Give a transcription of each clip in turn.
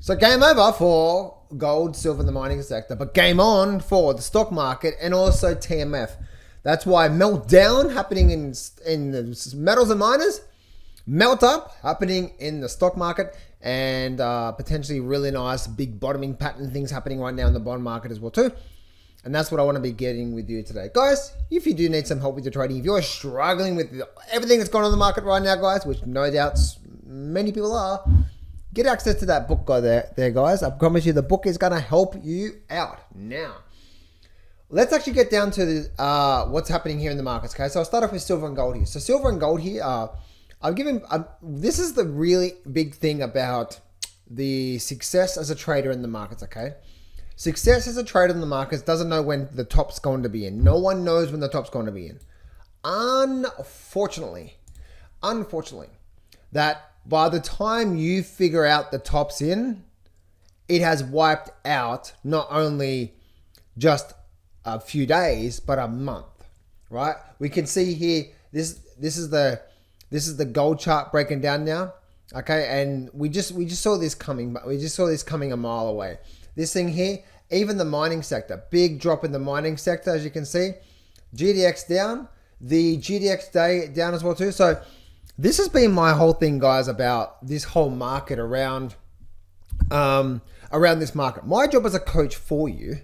So game over for gold, silver, and the mining sector, but game on for the stock market and also TMF. That's why meltdown happening in the metals and miners, melt up happening in the stock market, and potentially really nice big bottoming pattern things happening right now in the bond market as well too. And that's what I want to be getting with you today. Guys, if you do need some help with your trading, if you're struggling with everything that's going on in the market right now, guys, which no doubt many people are, get access to that book there, guys. I promise you the book is going to help you out. Now, let's actually get down to what's happening here in the markets, okay? So I'll start off with silver and gold here. So silver and gold here, this is the really big thing about the success as a trader in the markets, okay? Success as a trader in the markets doesn't know when the top's going to be in. No one knows when the top's going to be in. Unfortunately, that by the time you figure out the top's in, it has wiped out not only just a few days, but a month, right? We can see here, this is the gold chart breaking down now, okay? And we just saw this coming, but we just saw this coming a mile away. This thing here, even the mining sector, big drop in the mining sector, as you can see. GDX down, the GDX day down as well too. So this has been my whole thing, guys, about this whole market around this market. My job as a coach for you,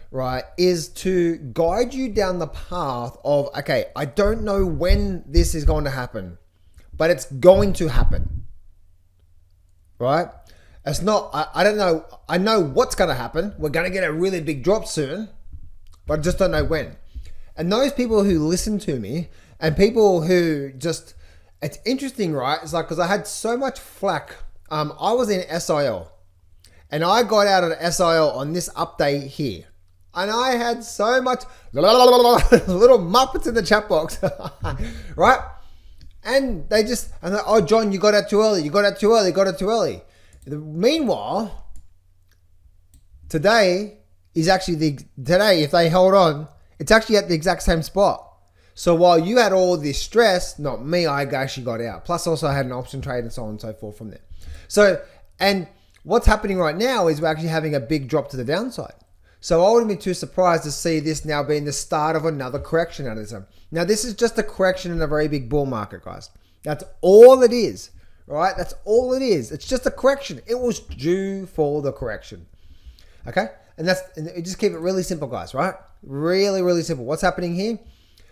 right, is to guide you down the path of, okay, I don't know when this is going to happen, but it's going to happen, right? It's not, I don't know. I know what's going to happen. We're going to get a really big drop soon, but I just don't know when. And those people who listen to me and people who just, it's interesting, right? It's like, because I had so much flack. I was in SIL and I got out of the SIL on this update here. And I had so much little muppets in the chat box, right? And they just, oh, John, you got out too early. You got out too early. You got out too early. Meanwhile, today is actually today, if they hold on, it's actually at the exact same spot. So while you had all this stress, not me, I actually got out. Plus also I had an option trade and so on and so forth from there. So, and what's happening right now is we're actually having a big drop to the downside. So I wouldn't be too surprised to see this now being the start of another correction out of this. Now this is just a correction in a very big bull market, guys. That's all it is. Right? That's all it is. It's just a correction. It was due for the correction. Okay? And just keep it really simple, guys, right? Really, really simple. What's happening here?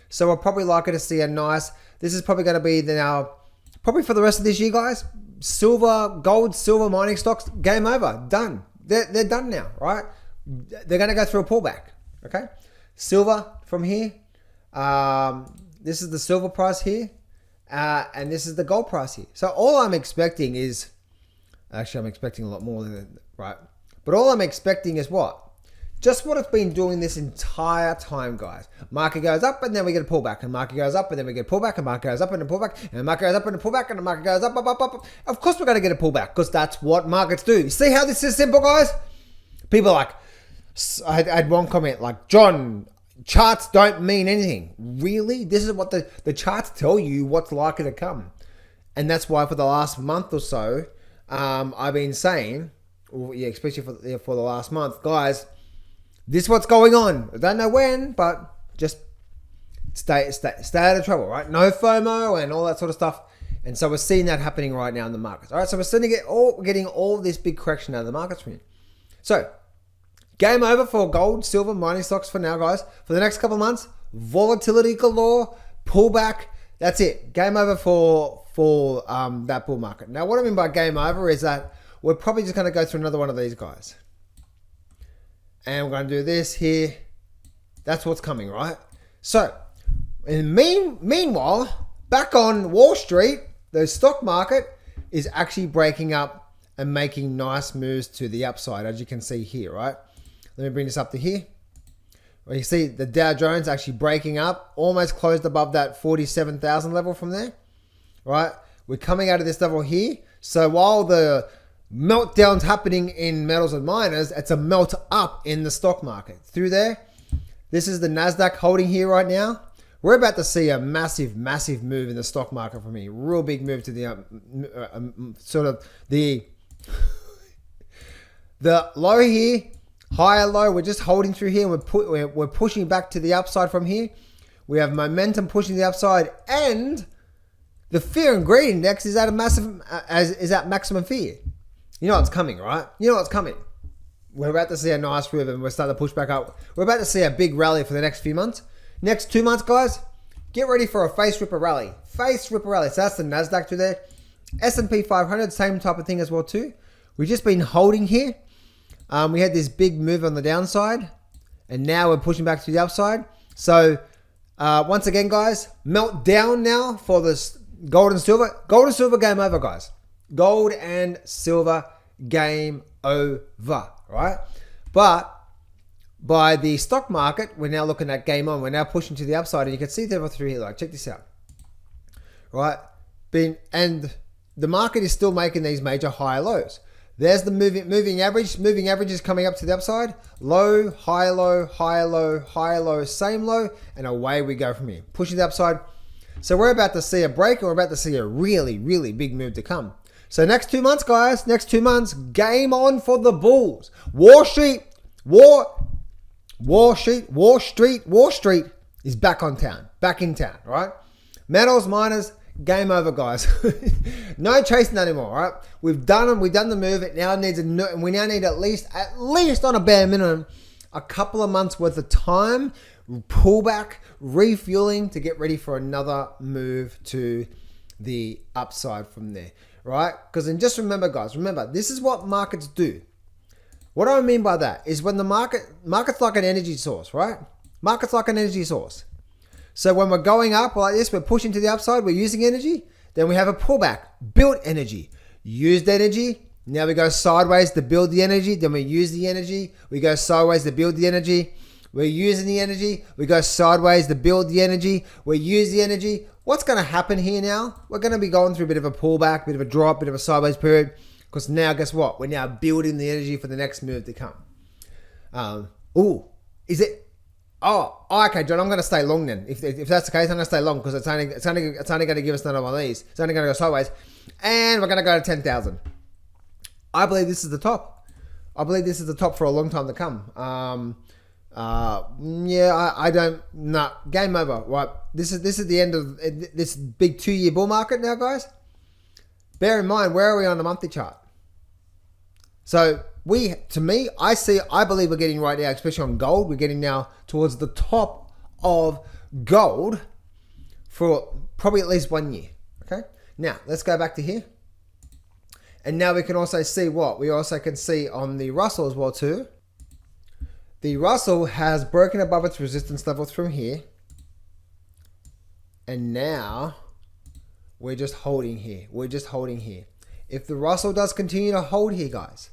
So we're probably likely to see a nice, this is probably going to be probably for the rest of this year, guys, gold, silver mining stocks, game over, done. They're done now, right? They're going to go through a pullback. Okay? Silver from here. This is the silver price here. And this is the gold price here. So all I'm expecting is, actually I'm expecting a lot more than that, right? But all I'm expecting is what? Just what it's been doing this entire time, guys. Market goes up and then we get a pullback. And market goes up and then we get a pullback. And market goes up and a pullback. And market goes up and a pullback. And the market goes up, up, up, up, up. Of course we're going to get a pullback because that's what markets do. You see how this is simple, guys? People are like, I had one comment like, John, charts don't mean anything. Really? This is what the charts tell you what's likely to come. And that's why for the last month or so, I've been saying, especially for the last month, guys, this is what's going on. I don't know when, but just stay out of trouble, right? No FOMO and all that sort of stuff. And so we're seeing that happening right now in the markets. All right, so we're getting all this big correction out of the markets from you. So, game over for gold, silver, mining stocks for now, guys. For the next couple of months, volatility galore, pullback. That's it. Game over for that bull market. Now, what I mean by game over is that we're probably just going to go through another one of these guys. And we're going to do this here. That's what's coming, right? So, meanwhile, back on Wall Street, the stock market is actually breaking up and making nice moves to the upside, as you can see here, right? Let me bring this up to here. Well, you see the Dow Jones actually breaking up, almost closed above that 47,000 level from there, right? We're coming out of this level here. So while the meltdown's happening in metals and miners, it's a melt up in the stock market. Through there, this is the NASDAQ holding here right now. We're about to see a massive, massive move in the stock market from here. Real big move to the sort of the The low here, higher low, we're just holding through here. We're pushing back to the upside from here. We have momentum pushing the upside, and the fear and greed index is at maximum fear. You know what's coming, right? You know what's coming. We're about to see a nice move, and we're starting to push back up. We're about to see a big rally for the next few months. Next 2 months, guys, get ready for a face ripper rally. Face ripper rally. So that's the NASDAQ through there. S&P 500, same type of thing as well too. We've just been holding here. We had this big move on the downside, and now we're pushing back to the upside. So once again, guys, melt down now for this gold and silver. Gold and silver game over, guys. Gold and silver game over, right? But by the stock market, we're now looking at game on. We're now pushing to the upside, and you can see there through here. Like, check this out, right? And the market is still making these major high lows. There's the moving average. Moving average is coming up to the upside. Low, high low, high low, high low, same low, and away we go from here. Pushing the upside. So we're about to see a break, and we're about to see a really, really big move to come. So next 2 months, guys, next 2 months, game on for the bulls. Wall Street is back in town, right? Metals, miners, game over, guys. No chasing anymore, right? We've done the move. It now needs we now need at least on a bare minimum, a couple of months worth of time, pullback, refueling to get ready for another move to the upside from there, right? Because then just remember, guys, this is what markets do. What do I mean by that is when the market's like an energy source, right? Market's like an energy source. So when we're going up like this, we're pushing to the upside, we're using energy, then we have a pullback, built energy, used energy. Now we go sideways to build the energy, then we use the energy, we go sideways to build the energy, we're using the energy, we go sideways to build the energy, we use the energy. What's going to happen here now? We're going to be going through a bit of a pullback, bit of a drop, bit of a sideways period, because now guess what? We're now building the energy for the next move to come. Is it? Oh, okay, John, I'm going to stay long then. If that's the case, I'm going to stay long because it's only going to give us another one of these. It's only going to go sideways. And we're going to go to 10,000. I believe this is the top. I believe this is the top for a long time to come. I don't, game over, right? This is the end of this big 2-year bull market now, guys. Bear in mind, where are we on the monthly chart? So I believe we're getting right now, especially on gold, we're getting now towards the top of gold for probably at least 1 year. Okay. Now let's go back to here. And now we can also see what? We also can see on the Russell as well too. The Russell has broken above its resistance level through here. And now we're just holding here. If the Russell does continue to hold here, guys,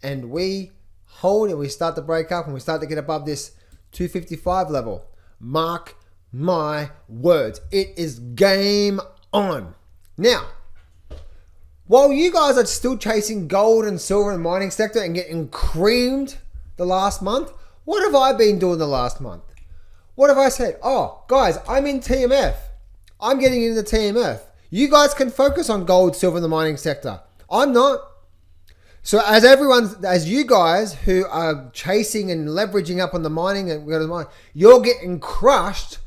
and we hold and we start to break up and we start to get above this 255 level, mark my words, it is game on. Now, while you guys are still chasing gold and silver and mining sector and getting creamed the last month, what have I been doing the last month? What have I said? Oh, guys, I'm in TMF. I'm getting into the TMF. You guys can focus on gold, silver, and the mining sector. I'm not. So as you guys who are chasing and leveraging up on the mining and go to the mine, you're getting crushed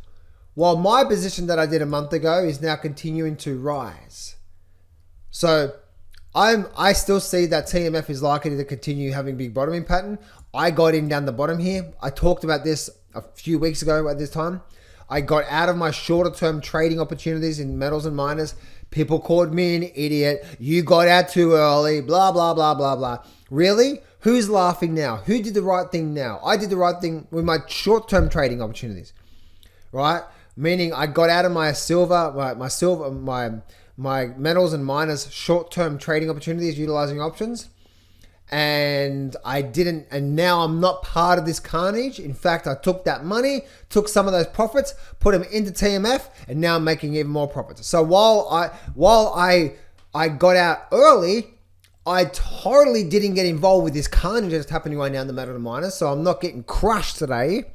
while my position that I did a month ago is now continuing to rise. So I still see that TMF is likely to continue having big bottoming pattern. I got in down the bottom here. I talked about this a few weeks ago at this time. I got out of my shorter term trading opportunities in metals and miners. People called me an idiot. You got out too early, blah, blah, blah, blah, blah. Really? Who's laughing now? Who did the right thing now? I did the right thing with my short term trading opportunities, right? Meaning I got out of my my metals and miners short term trading opportunities utilizing options. And I didn't, and now I'm not part of this carnage. In fact, I took that money, took some of those profits, put them into TMF, and now I'm making even more profits. So while I got out early, I totally didn't get involved with this carnage that's happening right now in the metal and miners. So I'm not getting crushed today.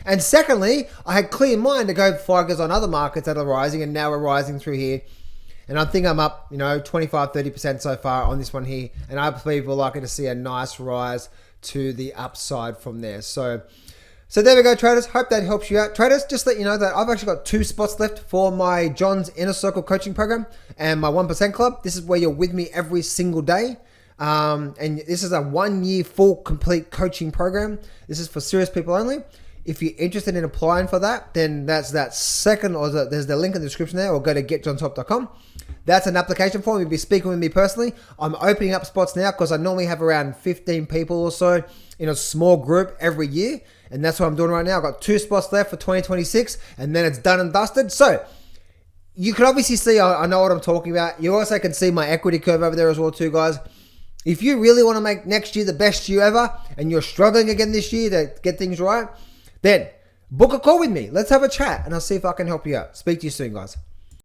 And secondly, I had clear mind to go focus on other markets that are rising, and now we're rising through here. And I think I'm up, 25, 30% so far on this one here. And I believe we're likely to see a nice rise to the upside from there. So there we go, traders. Hope that helps you out. Traders, just let you know that I've actually got 2 spots left for my John's Inner Circle coaching program and my 1% club. This is where you're with me every single day. And this is a 1-year full complete coaching program. This is for serious people only. If you're interested in applying for that, then that's that second, or there's the link in the description there, or go to getjohntop.com. That's an application form. You'll be speaking with me personally. I'm opening up spots now because I normally have around 15 people or so in a small group every year. And that's what I'm doing right now. I've got 2 spots left for 2026, and then it's done and dusted. So you can obviously see I know what I'm talking about. You also can see my equity curve over there as well too, guys. If you really want to make next year the best year ever, and you're struggling again this year to get things right, then book a call with me. Let's have a chat, and I'll see if I can help you out. Speak to you soon, guys.